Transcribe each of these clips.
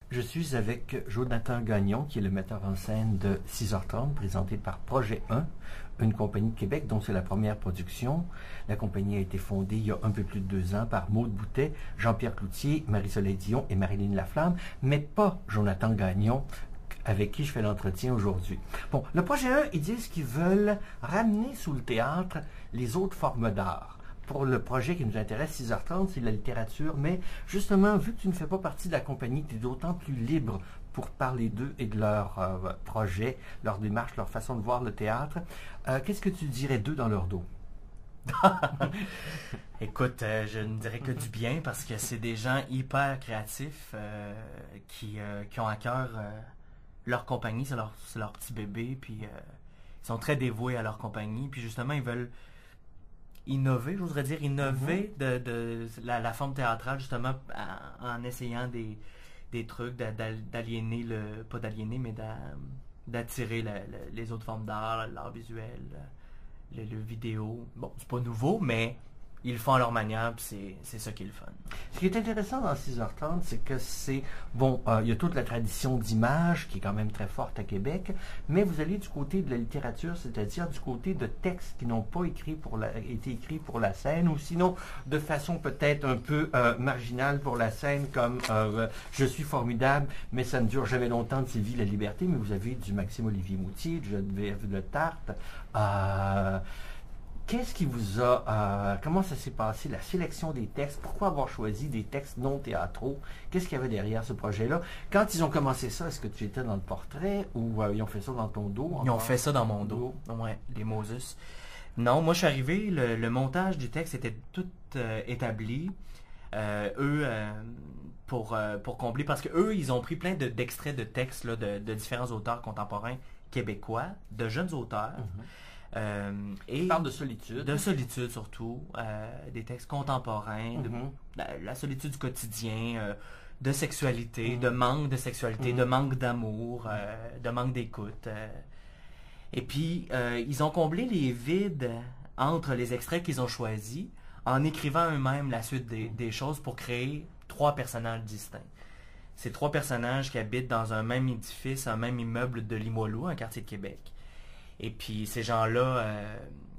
Je suis avec Jonathan Gagnon, qui est le metteur en scène de 6h30, présenté par Projet 1, une compagnie de Québec dont c'est la première production. La compagnie a été fondée il y a un peu plus de 2 ans par Maude Boutet, Jean-Pierre Cloutier, Marie-Soleil Dion et Marilyn Laflamme, mais pas Jonathan Gagnon, avec qui je fais l'entretien aujourd'hui. Bon, le Projet 1, ils disent qu'ils veulent ramener sous le théâtre les autres formes d'art. Pour le projet qui nous intéresse, 6h30, c'est la littérature, mais justement, vu que tu ne fais pas partie de la compagnie, tu es d'autant plus libre pour parler d'eux et de leur projet, leur démarche, leur façon de voir le théâtre. Qu'est-ce que tu dirais d'eux dans leur dos? Écoute, je ne dirais que du bien parce que c'est des gens hyper créatifs qui ont à cœur leur compagnie, c'est leur petit bébé, puis ils sont très dévoués à leur compagnie, puis justement, ils veulent innover, j'oserais dire, innover de la forme théâtrale, justement, en essayant des trucs d'aliéner pas d'aliéner, mais d'attirer les autres formes d'art, l'art visuel, le vidéo. Bon, c'est pas nouveau, mais ils le font à leur manière, puis c'est ça qui est le fun. Ce qui est intéressant dans 6h30, c'est que il y a toute la tradition d'image qui est quand même très forte à Québec, mais vous allez du côté de la littérature, c'est-à-dire du côté de textes qui n'ont pas été écrits pour la scène, ou sinon de façon peut-être un peu marginale pour la scène, comme Je suis formidable, mais ça ne dure jamais longtemps de Sylvie la Liberté, mais vous avez du Maxime Olivier Moutier, du Geneviève Le Tartre. Qu'est-ce qui vous a... comment ça s'est passé, la sélection des textes? Pourquoi avoir choisi des textes non théâtraux? Qu'est-ce qu'il y avait derrière ce projet-là? Quand ils ont commencé ça, est-ce que tu étais dans le portrait ou ils ont fait ça dans ton dos? Ils ont fait ça dans mon dos. Ouais, les Moses. Non, moi je suis arrivé, le montage du texte était tout établi. Pour combler, parce que eux, ils ont pris plein d'extraits de textes là, de différents auteurs contemporains québécois, de jeunes auteurs. Et parle de solitude. De solitude surtout, des textes contemporains, de la solitude du quotidien, de sexualité, de manque de sexualité, de manque d'amour, de manque d'écoute. Et puis, ils ont comblé les vides entre les extraits qu'ils ont choisis en écrivant eux-mêmes la suite des choses pour créer 3 personnages distincts. Ces 3 personnages qui habitent dans un même édifice, un même immeuble de Limoilou, un quartier de Québec. Et puis ces gens-là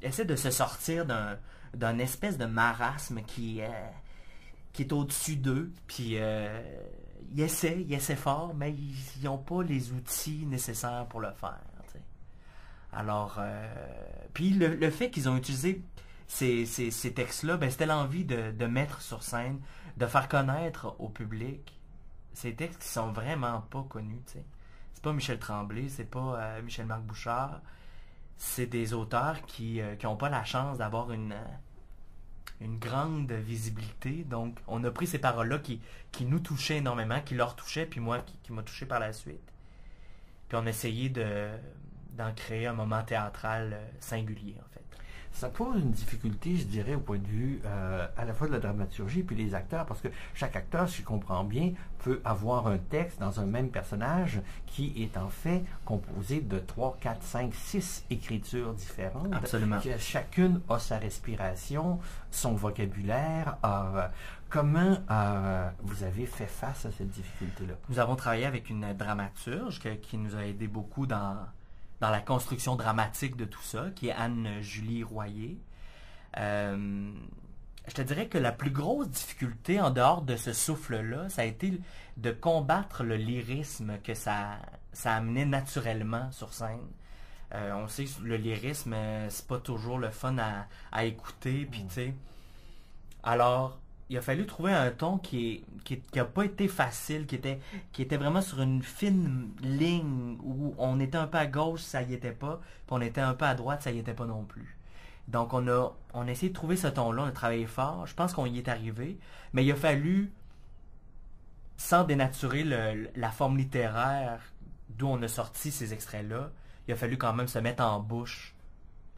essaient de se sortir d'un espèce de marasme qui est au-dessus d'eux. Puis ils essaient fort, mais ils n'ont pas les outils nécessaires pour le faire. T'sais. Alors, puis le fait qu'ils ont utilisé ces textes-là, ben, c'était l'envie de mettre sur scène, de faire connaître au public ces textes qui sont vraiment pas connus. T'sais. C'est pas Michel Tremblay, c'est pas Michel-Marc Bouchard. C'est des auteurs qui n'ont pas la chance d'avoir une grande visibilité. Donc, on a pris ces paroles-là qui nous touchaient énormément, qui leur touchaient, puis moi, qui m'a touché par la suite. Puis on a essayé d'en créer un moment théâtral singulier, en fait. Ça pose une difficulté, je dirais, au point de vue à la fois de la dramaturgie puis des acteurs, parce que chaque acteur, si je comprends bien, peut avoir un texte dans un même personnage qui est en fait composé de 3, 4, 5, 6 écritures différentes. Absolument. Que chacune a sa respiration, son vocabulaire. Comment vous avez fait face à cette difficulté-là? Nous avons travaillé avec une dramaturge qui nous a aidé beaucoup dans la construction dramatique de tout ça, qui est Anne-Julie Royer. Je te dirais que la plus grosse difficulté, en dehors de ce souffle-là, ça a été de combattre le lyrisme que ça amenait naturellement sur scène. On sait que le lyrisme, c'est pas toujours le fun à écouter, puis tu sais. Alors, il a fallu trouver un ton qui a pas été facile, qui était vraiment sur une fine ligne où on était un peu à gauche, ça y était pas, puis on était un peu à droite, ça y était pas non plus. Donc on a essayé de trouver ce ton-là, on a travaillé fort, je pense qu'on y est arrivé, mais il a fallu, sans dénaturer la forme littéraire d'où on a sorti ces extraits-là, il a fallu quand même se mettre en bouche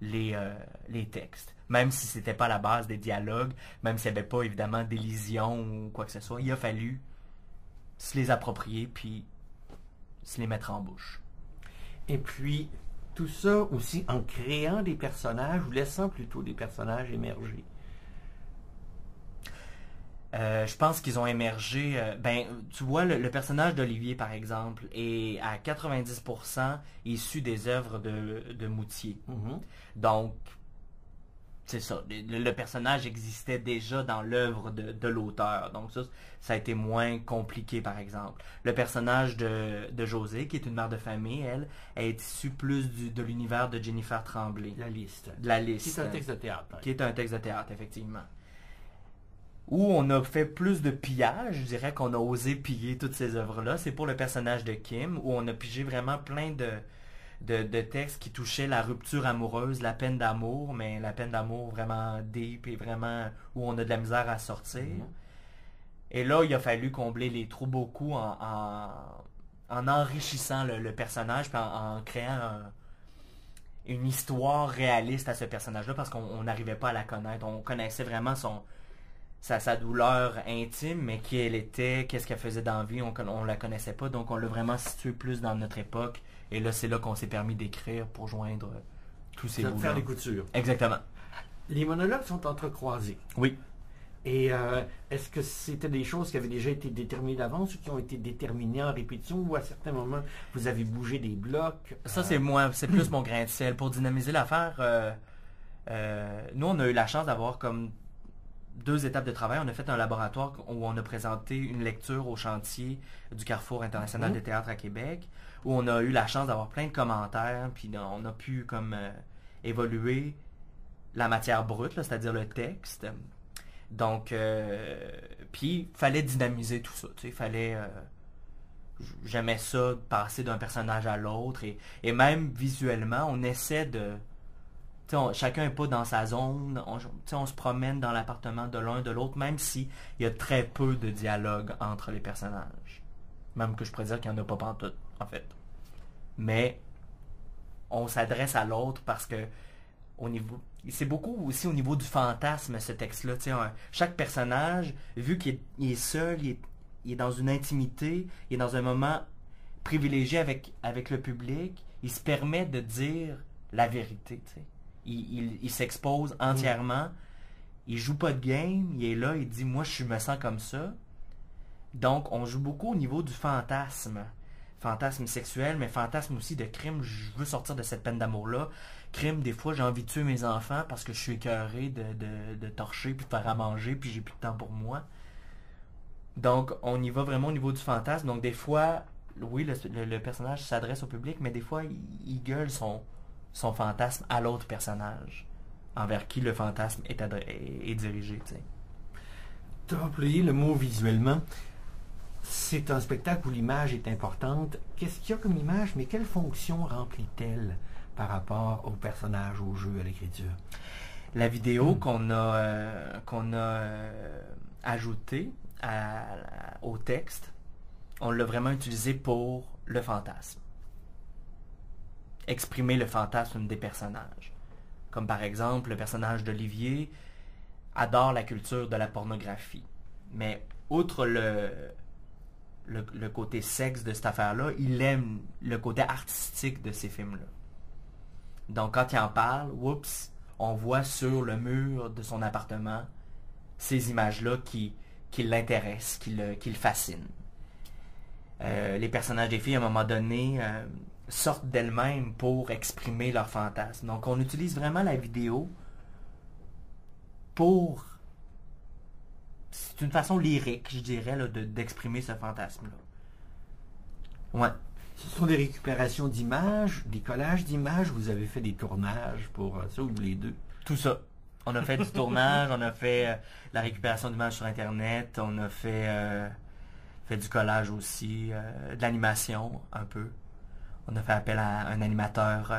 les textes. Même si c'était pas la base des dialogues, même s'il n'y avait pas évidemment d'élision ou quoi que ce soit, il a fallu se les approprier puis se les mettre en bouche. Et puis, tout ça aussi en créant des personnages ou laissant plutôt des personnages émerger. Je pense qu'ils ont émergé. Tu vois, le personnage d'Olivier, par exemple, est à 90% issu des œuvres de Moutier. Donc, c'est ça. Le personnage existait déjà dans l'œuvre de l'auteur. Donc ça a été moins compliqué, par exemple. Le personnage de José, qui est une mère de famille, elle est issue plus de l'univers de Jennifer Tremblay. La liste. La liste. Qui est un texte de théâtre. Qui est un texte de théâtre, effectivement. Où on a fait plus de pillage, je dirais qu'on a osé piller toutes ces œuvres-là. C'est pour le personnage de Kim, où on a pigé vraiment plein de textes qui touchaient la rupture amoureuse, la peine d'amour, mais la peine d'amour vraiment deep et vraiment où on a de la misère à sortir. Et là, il a fallu combler les trous beaucoup en enrichissant le personnage, puis en créant une histoire réaliste à ce personnage-là, parce qu'on n'arrivait pas à la connaître. On connaissait vraiment sa douleur intime, mais qui elle était, qu'est-ce qu'elle faisait dans la vie, on la connaissait pas, donc on l'a vraiment situé plus dans notre époque. Et là, c'est là qu'on s'est permis d'écrire pour joindre tous ces bouts-là. Faire les coutures. Exactement. Les monologues sont entrecroisés. Oui. Et est-ce que c'était des choses qui avaient déjà été déterminées d'avance ou qui ont été déterminées en répétition ou à certains moments, vous avez bougé des blocs? Ça, c'est plus mon grain de sel. Pour dynamiser l'affaire, nous, on a eu la chance d'avoir comme 2 étapes de travail. On a fait un laboratoire où on a présenté une lecture au chantier du Carrefour international des théâtres à Québec, où on a eu la chance d'avoir plein de commentaires, puis on a pu comme évoluer la matière brute, c'est-à-dire le texte. Donc, puis fallait dynamiser tout ça. J'aimais ça, passer d'un personnage à l'autre, et même visuellement, on essaie de... chacun n'est pas dans sa zone, on se promène dans l'appartement de l'un de l'autre, même s'il y a très peu de dialogue entre les personnages. Même que je pourrais dire qu'il n'y en a pas pantoute, en fait. Mais on s'adresse à l'autre parce que c'est beaucoup aussi au niveau du fantasme, ce texte-là. Chaque personnage, vu qu'il est seul, il est dans une intimité, il est dans un moment privilégié avec le public, il se permet de dire la vérité, t'sais. Il s'expose entièrement. Il joue pas de game. Il est là, il dit « Moi, je me sens comme ça. » Donc, on joue beaucoup au niveau du fantasme. Fantasme sexuel, mais fantasme aussi de crime. Je veux sortir de cette peine d'amour-là. Crime, des fois, j'ai envie de tuer mes enfants parce que je suis écœuré de torcher puis de faire à manger puis j'ai plus de temps pour moi. Donc, on y va vraiment au niveau du fantasme. Donc, des fois, oui, le personnage s'adresse au public, mais des fois, il gueule son fantasme à l'autre personnage, envers qui le fantasme est dirigé. Tu as employé le mot visuellement. C'est un spectacle où l'image est importante. Qu'est-ce qu'il y a comme image, mais quelle fonction remplit-elle par rapport au personnage, au jeu, à l'écriture? La vidéo qu'on a ajoutée au texte, on l'a vraiment utilisée pour le fantasme. Exprimer le fantasme des personnages. Comme par exemple, le personnage d'Olivier adore la culture de la pornographie. Mais outre le côté sexe de cette affaire-là, il aime le côté artistique de ces films-là. Donc quand il en parle, on voit sur le mur de son appartement ces images-là qui l'intéressent, qui le fascinent. Les personnages des filles, à un moment donné, sortent d'elles-mêmes pour exprimer leurs fantasmes. Donc on utilise vraiment la vidéo pour... C'est une façon lyrique, je dirais, là, d'exprimer ce fantasme-là. Ouais. Ce sont des récupérations d'images, des collages d'images. Vous avez fait des tournages pour ça ou les deux? Tout ça. On a fait du tournage, on a fait la récupération d'images sur Internet, on a fait du collage aussi, de l'animation un peu. On a fait appel à un animateur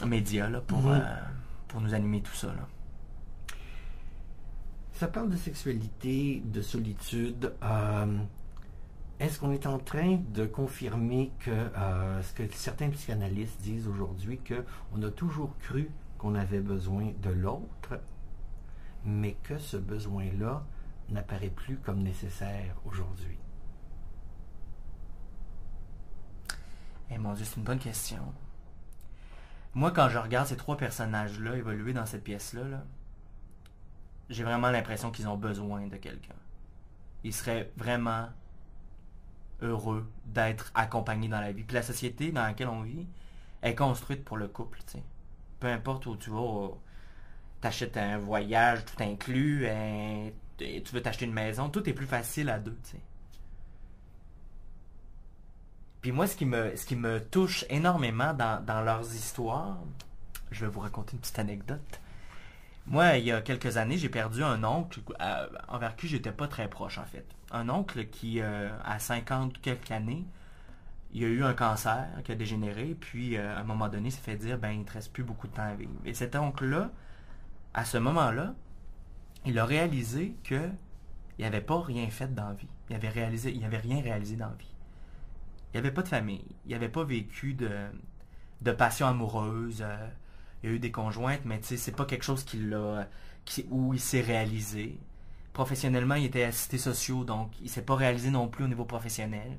média là, pour nous animer tout ça. Là. Ça parle de sexualité, de solitude. Est-ce qu'on est en train de confirmer que ce que certains psychanalystes disent aujourd'hui, qu'on a toujours cru qu'on avait besoin de l'autre, mais que ce besoin-là n'apparaît plus comme nécessaire aujourd'hui? Eh mon Dieu, c'est une bonne question. Moi, quand je regarde ces 3 personnages-là évoluer dans cette pièce-là, j'ai vraiment l'impression qu'ils ont besoin de quelqu'un. Ils seraient vraiment heureux d'être accompagnés dans la vie. Puis la société dans laquelle on vit est construite pour le couple, tu sais. Peu importe où tu vas, t'achètes un voyage tout inclus, tu veux t'acheter une maison, tout est plus facile à deux, tu sais. Puis moi, ce qui me touche énormément dans leurs histoires, je vais vous raconter une petite anecdote. Moi, il y a quelques années, j'ai perdu un oncle envers qui j'étais pas très proche, en fait. Un oncle qui, à 50 quelques années, il a eu un cancer qui a dégénéré, puis à un moment donné, il s'est fait dire, ben, il ne te reste plus beaucoup de temps à vivre. Et cet oncle-là, à ce moment-là, il a réalisé que il n'avait pas rien fait dans la vie. Il avait rien réalisé dans la vie. Il n'avait pas de famille. Il n'avait pas vécu de passion amoureuse. Il y a eu des conjointes, mais tu sais, c'est pas quelque chose où il s'est réalisé. Professionnellement, il était assisté social, donc il s'est pas réalisé non plus au niveau professionnel.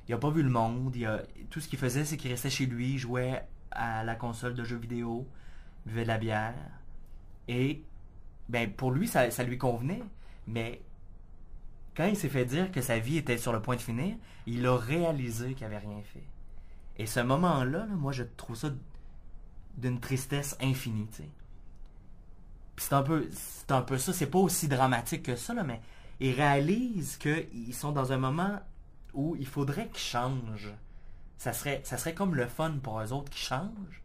Il a pas vu le monde. Tout ce qu'il faisait, c'est qu'il restait chez lui, il jouait à la console de jeux vidéo, buvait de la bière. Et ben pour lui, ça lui convenait. Mais quand il s'est fait dire que sa vie était sur le point de finir, il a réalisé qu'il n'avait rien fait. Et ce moment-là, là, moi, je trouve ça d'une tristesse infinie, tu sais. Puis c'est un peu ça, c'est pas aussi dramatique que ça, là, mais ils réalisent qu'ils sont dans un moment où il faudrait qu'ils changent. Ça serait comme le fun pour eux autres qui changent.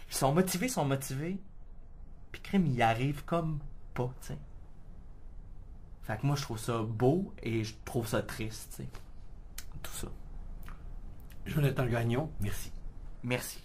Ils sont motivés, puis crime, ils y arrivent comme pas, tu sais. Fait que moi, je trouve ça beau et je trouve ça triste, tu sais. Tout ça. Jonathan Gagnon, merci. Merci.